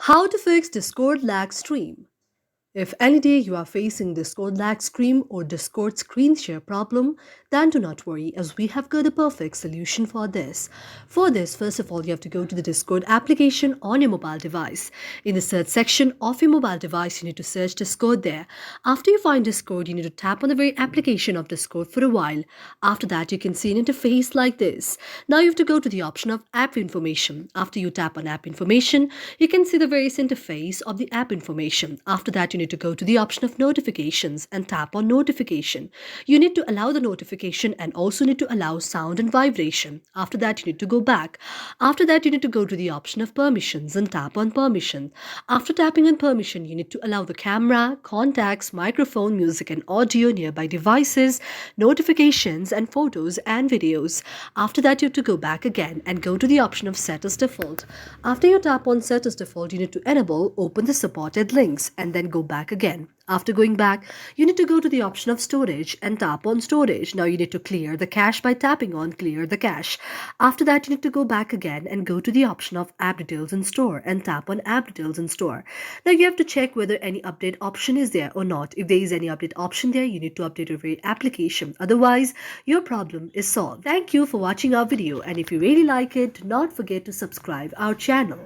How to fix Discord lag stream. If any day you are facing Discord lag stream or Discord screen share problem, then do not worry as we have got a perfect solution for this. For this, first of all, you have to go to the Discord application on your mobile device. In the search section of your mobile device, you need to search Discord there. After you find Discord, you need to tap on the very application of Discord for a while. After that, you can see an interface like this. Now you have to go to the option of app information. After you tap on app information, you can see the various interface of the app information. After that, you need to go to the option of notifications and tap on notification. You need to allow the notification and also need to allow sound and vibration. After that, you need to go back. After that, you need to go to the option of permissions and tap on permission. After tapping on permission, you need to allow the camera, contacts, microphone, music and audio, nearby devices, notifications and photos and videos. After that, you have to go back again and go to the option of set as default. After you tap on set as default, you need to enable open the supported links and then go back again. After going back, you need to go to the option of storage and tap on storage. Now you need to clear the cache by tapping on clear the cache. After that, you need to go back again and go to the option of app details and store and tap on app details and store. Now you have to check whether any update option is there or not. If there is any update option there, you need to update your very application. Otherwise, your problem is solved. Thank you for watching our video, and if you really like it, do not forget to subscribe our channel.